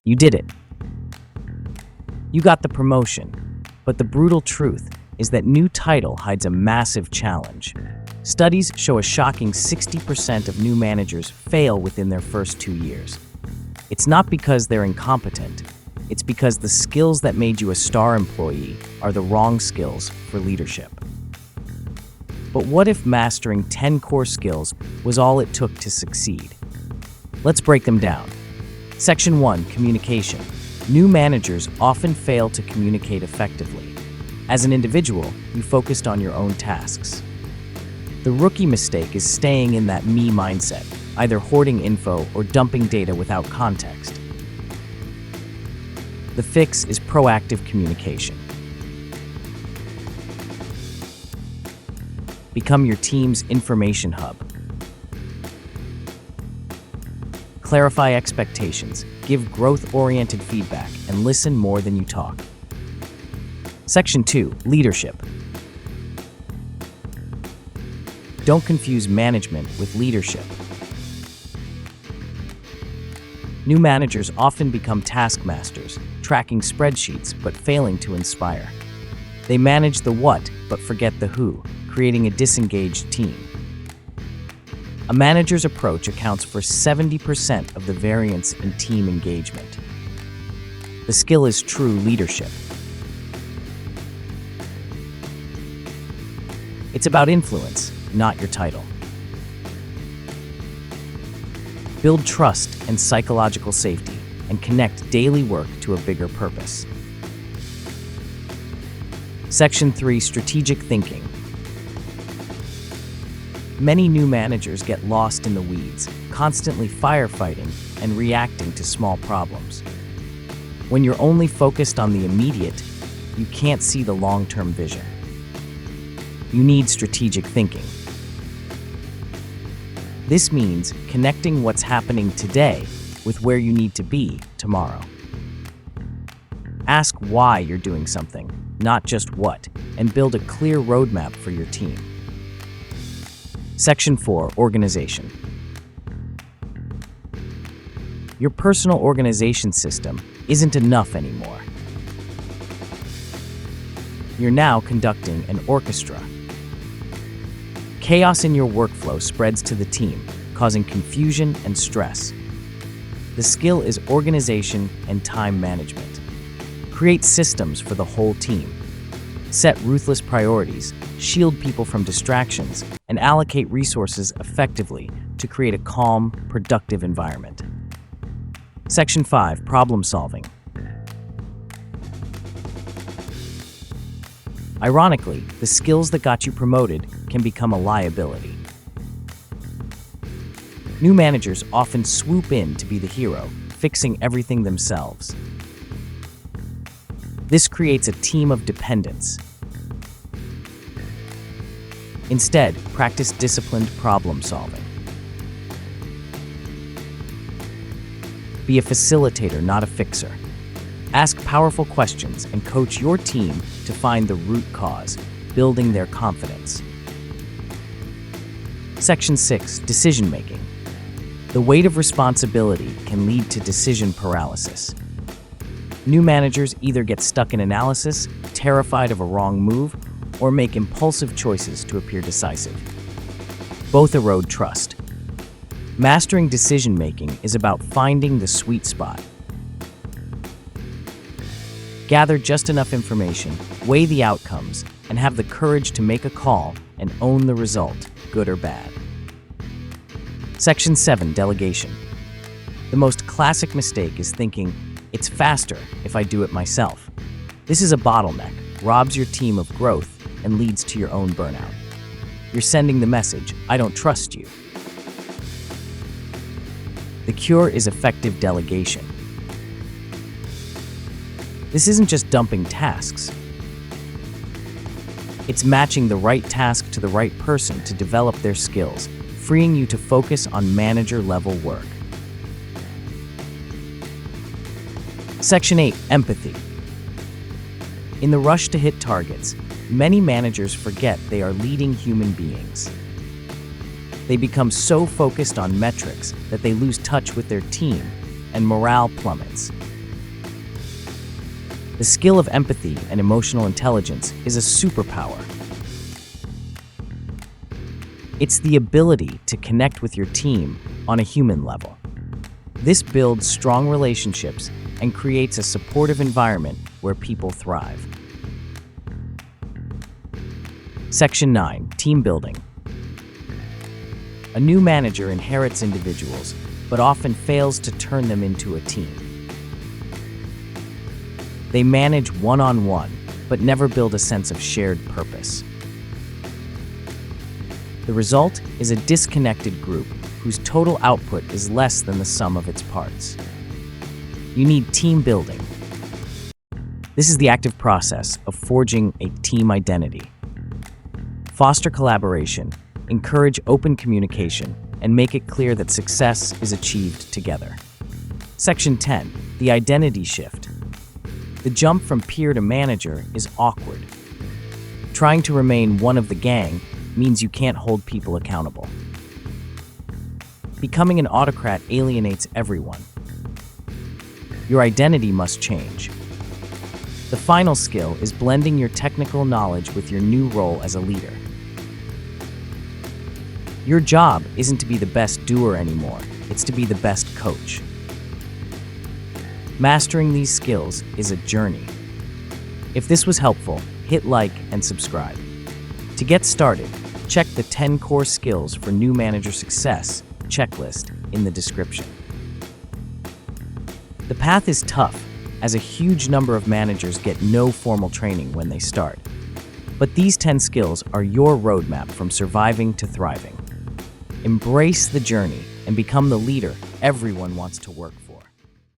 You did it. You got the promotion. But the brutal truth is that new title hides a massive challenge. Studies show a shocking 60% of new managers fail within their first 2 years. It's not because they're incompetent. It's because the skills that made you a star employee are the wrong skills for leadership. But what if mastering 10 core skills was all it took to succeed? Let's break them down. Section 1, communication. New managers often fail to communicate effectively. As an individual, you focused on your own tasks. The rookie mistake is staying in that me mindset, either hoarding info or dumping data without context. The fix is proactive communication. Become your team's information hub. Clarify expectations, give growth-oriented feedback, and listen more than you talk. Section 2, leadership. Don't confuse management with leadership. New managers often become taskmasters, tracking spreadsheets but failing to inspire. They manage the what but forget the who, creating a disengaged team. A manager's approach accounts for 70% of the variance in team engagement. The skill is true leadership. It's about influence, not your title. Build trust and psychological safety, and connect daily work to a bigger purpose. Section 3, strategic thinking. Many new managers get lost in the weeds, constantly firefighting and reacting to small problems. When you're only focused on the immediate, you can't see the long-term vision. You need strategic thinking. This means connecting what's happening today with where you need to be tomorrow. Ask why you're doing something, not just what, and build a clear roadmap for your team. Section 4, organization. Your personal organization system isn't enough anymore. You're now conducting an orchestra. Chaos in your workflow spreads to the team, causing confusion and stress. The skill is organization and time management. Create systems for the whole team. Set ruthless priorities, shield people from distractions, and allocate resources effectively to create a calm, productive environment. Section 5, problem solving. Ironically, the skills that got you promoted can become a liability. New managers often swoop in to be the hero, fixing everything themselves. This creates a team of dependence. Instead, practice disciplined problem solving. Be a facilitator, not a fixer. Ask powerful questions and coach your team to find the root cause, building their confidence. Section 6, decision making. The weight of responsibility can lead to decision paralysis. New managers either get stuck in analysis, terrified of a wrong move, or make impulsive choices to appear decisive. Both erode trust. Mastering decision-making is about finding the sweet spot. Gather just enough information, weigh the outcomes, and have the courage to make a call and own the result, good or bad. Section 7, delegation. The most classic mistake is thinking, it's faster if I do it myself. This is a bottleneck, robs your team of growth, and leads to your own burnout. You're sending the message, I don't trust you. The cure is effective delegation. This isn't just dumping tasks. It's matching the right task to the right person to develop their skills, freeing you to focus on manager-level work. Section 8, empathy. In the rush to hit targets, many managers forget they are leading human beings. They become so focused on metrics that they lose touch with their team, and morale plummets. The skill of empathy and emotional intelligence is a superpower. It's the ability to connect with your team on a human level. This builds strong relationships and creates a supportive environment where people thrive. Section 9. Team building. A new manager inherits individuals, but often fails to turn them into a team. They manage one-on-one, but never build a sense of shared purpose. The result is a disconnected group whose total output is less than the sum of its parts. You need team building. This is the active process of forging a team identity. Foster collaboration, encourage open communication, and make it clear that success is achieved together. Section 10. The identity shift. The jump from peer to manager is awkward. Trying to remain one of the gang means you can't hold people accountable. Becoming an autocrat alienates everyone. Your identity must change. The final skill is blending your technical knowledge with your new role as a leader. Your job isn't to be the best doer anymore, it's to be the best coach. Mastering these skills is a journey. If this was helpful, hit like and subscribe. To get started, check the 10 core skills for new manager success checklist in the description. The path is tough, as a huge number of managers get no formal training when they start. But these 10 skills are your roadmap from surviving to thriving. Embrace the journey and become the leader everyone wants to work for.